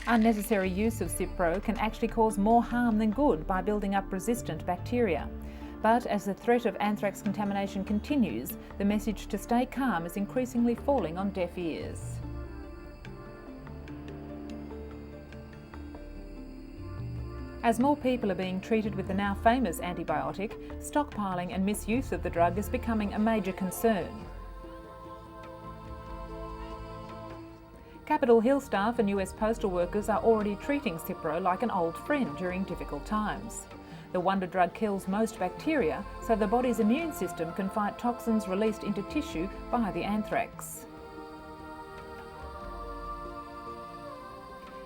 Unnecessary use of Cipro can actually cause more harm than good by building up resistant bacteria. But as the threat of anthrax contamination continues, the message to stay calm is increasingly falling on deaf ears. As more people are being treated with the now famous antibiotic, stockpiling and misuse of the drug is becoming a major concern. Capitol Hill staff and US postal workers are already treating Cipro like an old friend during difficult times. The wonder drug kills most bacteria, so the body's immune system can fight toxins released into tissue by the anthrax.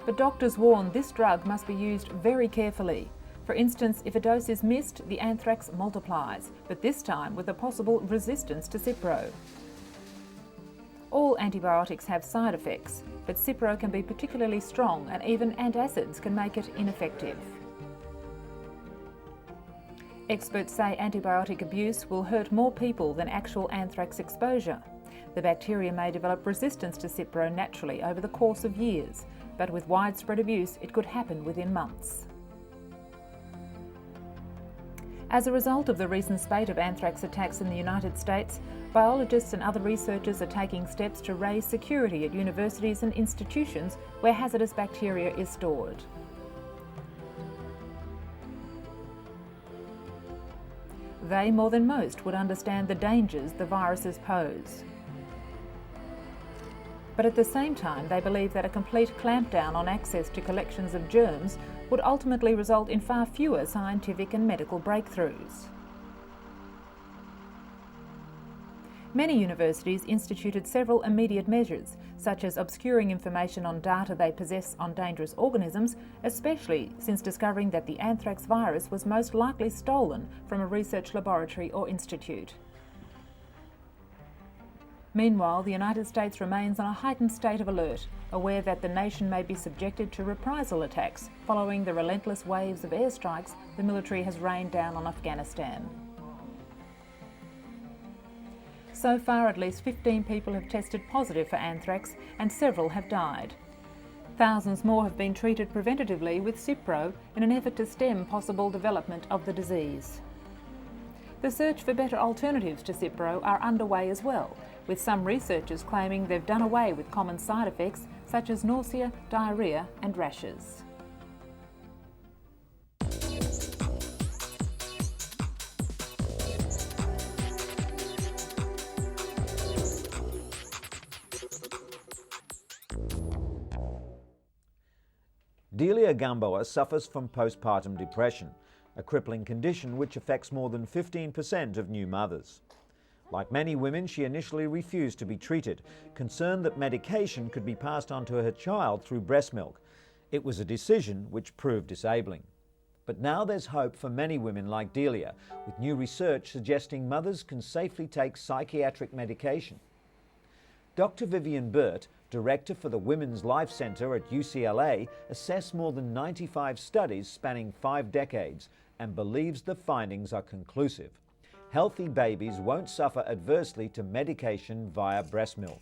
But doctors warn this drug must be used very carefully. For instance, if a dose is missed, the anthrax multiplies, but this time with a possible resistance to Cipro. All antibiotics have side effects, but Cipro can be particularly strong and even antacids can make it ineffective. Experts say antibiotic abuse will hurt more people than actual anthrax exposure. The bacteria may develop resistance to Cipro naturally over the course of years, but with widespread abuse it could happen within months. As a result of the recent spate of anthrax attacks in the United States, biologists and other researchers are taking steps to raise security at universities and institutions where hazardous bacteria is stored. They, more than most, would understand the dangers the viruses pose. But at the same time, they believe that a complete clampdown on access to collections of germs would ultimately result in far fewer scientific and medical breakthroughs. Many universities instituted several immediate measures, such as obscuring information on data they possess on dangerous organisms, especially since discovering that the anthrax virus was most likely stolen from a research laboratory or institute. Meanwhile, the United States remains on a heightened state of alert, aware that the nation may be subjected to reprisal attacks following the relentless waves of airstrikes the military has rained down on Afghanistan. So far, at least 15 people have tested positive for anthrax and several have died. Thousands more have been treated preventatively with Cipro in an effort to stem possible development of the disease. The search for better alternatives to Cipro are underway as well, with some researchers claiming they've done away with common side effects such as nausea, diarrhea and rashes. Delia Gamboa suffers from postpartum depression, a crippling condition which affects more than 15% of new mothers. Like many women, she initially refused to be treated, concerned that medication could be passed on to her child through breast milk. It was a decision which proved disabling. But now there's hope for many women like Delia, with new research suggesting mothers can safely take psychiatric medication. Dr. Vivian Burt, director for the Women's Life Center at UCLA, assessed more than 95 studies spanning 5 decades and believes the findings are conclusive. Healthy babies won't suffer adversely to medication via breast milk.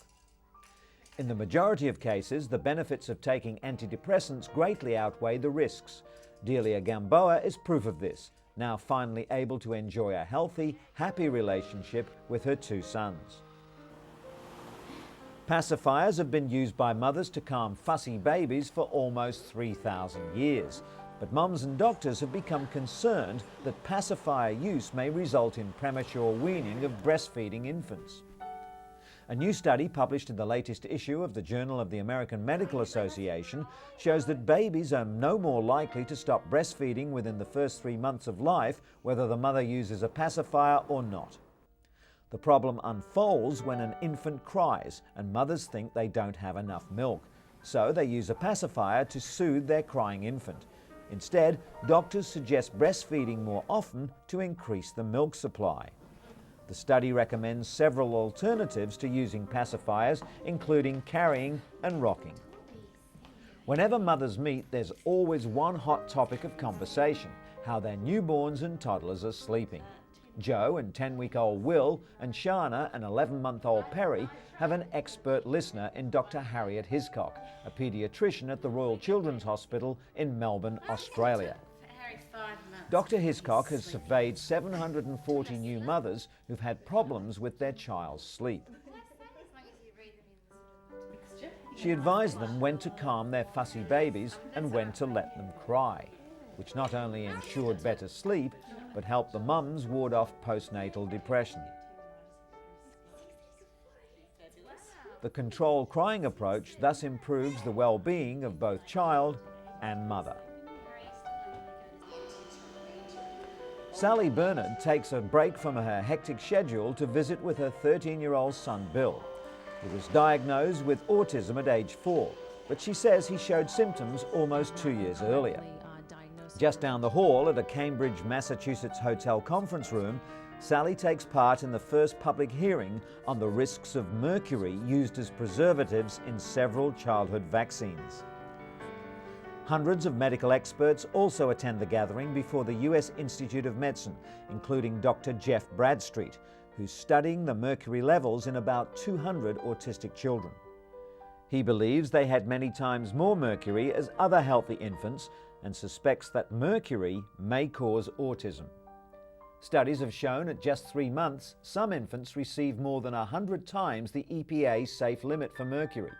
In the majority of cases, the benefits of taking antidepressants greatly outweigh the risks. Delia Gamboa is proof of this, now finally able to enjoy a healthy, happy relationship with her 2 sons. Pacifiers have been used by mothers to calm fussy babies for almost 3,000 years. But mums and doctors have become concerned that pacifier use may result in premature weaning of breastfeeding infants. A new study published in the latest issue of the Journal of the American Medical Association shows that babies are no more likely to stop breastfeeding within the first 3 months of life, whether the mother uses a pacifier or not. The problem unfolds when an infant cries and mothers think they don't have enough milk, so they use a pacifier to soothe their crying infant. Instead, doctors suggest breastfeeding more often to increase the milk supply. The study recommends several alternatives to using pacifiers, including carrying and rocking. Whenever mothers meet, there's always one hot topic of conversation: how their newborns and toddlers are sleeping. Joe and 10-week-old Will and Shana and 11-month-old Perry have an expert listener in Dr. Harriet Hiscock, a paediatrician at the Royal Children's Hospital in Melbourne, Australia. Dr. Hiscock has surveyed 740 new mothers who've had problems with their child's sleep. She advised them when to calm their fussy babies and when to let them cry, which not only ensured better sleep, but helped the mums ward off postnatal depression. The controlled crying approach thus improves the well-being of both child and mother. Sally Bernard takes a break from her hectic schedule to visit with her 13-year-old son Bill. He was diagnosed with autism at age 4, but she says he showed symptoms almost 2 years earlier. Just down the hall at a Cambridge, Massachusetts hotel conference room, Sally takes part in the first public hearing on the risks of mercury used as preservatives in several childhood vaccines. Hundreds of medical experts also attend the gathering before the US Institute of Medicine, including Dr. Jeff Bradstreet, who's studying the mercury levels in about 200 autistic children. He believes they had many times more mercury as other healthy infants and suspects that mercury may cause autism. Studies have shown at just 3 months, some infants receive more than 100 times the EPA safe limit for mercury.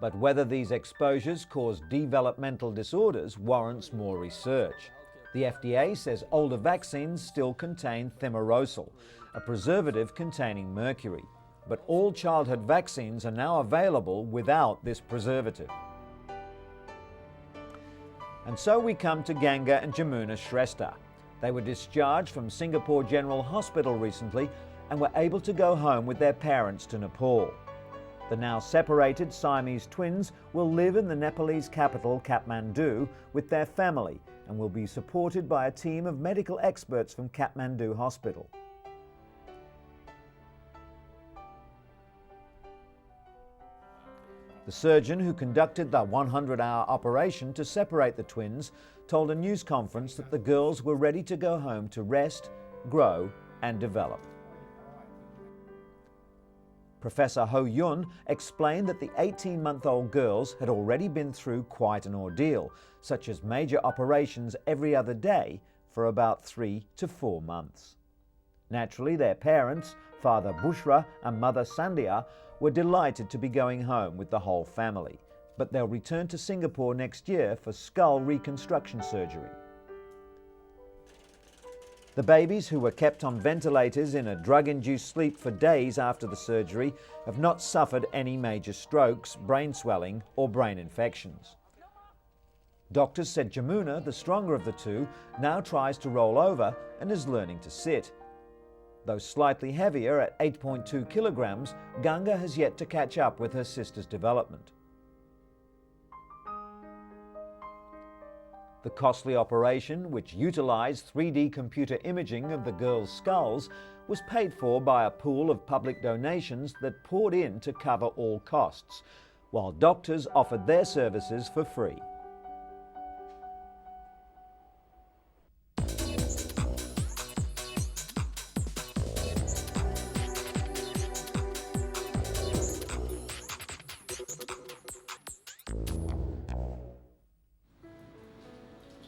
But whether these exposures cause developmental disorders warrants more research. The FDA says older vaccines still contain thimerosal, a preservative containing mercury. But all childhood vaccines are now available without this preservative. And so we come to Ganga and Jamuna Shrestha. They were discharged from Singapore General Hospital recently and were able to go home with their parents to Nepal. The now separated Siamese twins will live in the Nepalese capital, Kathmandu, with their family and will be supported by a team of medical experts from Kathmandu Hospital. The surgeon who conducted the 100-hour operation to separate the twins told a news conference that the girls were ready to go home to rest, grow and develop. Professor Ho Yun explained that the 18-month-old girls had already been through quite an ordeal, such as major operations every other day for about 3 to 4 months. Naturally, their parents, Father Bushra and Mother Sandhya, were delighted to be going home with the whole family, but they'll return to Singapore next year for skull reconstruction surgery. The babies, who were kept on ventilators in a drug-induced sleep for days after the surgery, have not suffered any major strokes, brain swelling or brain infections. Doctors said Jamuna, the stronger of the two, now tries to roll over and is learning to sit. Though slightly heavier at 8.2 kilograms, Ganga has yet to catch up with her sister's development. The costly operation, which utilised 3D computer imaging of the girls' skulls, was paid for by a pool of public donations that poured in to cover all costs, while doctors offered their services for free.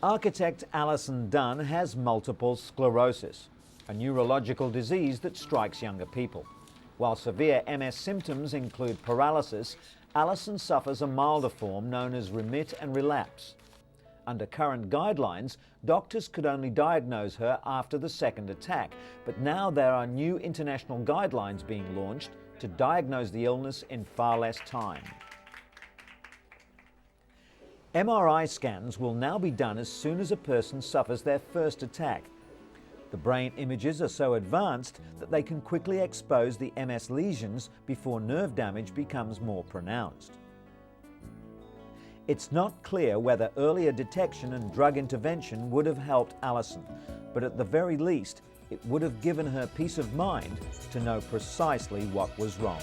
Architect Alison Dunn has multiple sclerosis, a neurological disease that strikes younger people. While severe MS symptoms include paralysis, Alison suffers a milder form known as remit and relapse. Under current guidelines, doctors could only diagnose her after the second attack, but now there are new international guidelines being launched to diagnose the illness in far less time. MRI scans will now be done as soon as a person suffers their first attack. The brain images are so advanced that they can quickly expose the MS lesions before nerve damage becomes more pronounced. It's not clear whether earlier detection and drug intervention would have helped Alison, but at the very least, it would have given her peace of mind to know precisely what was wrong.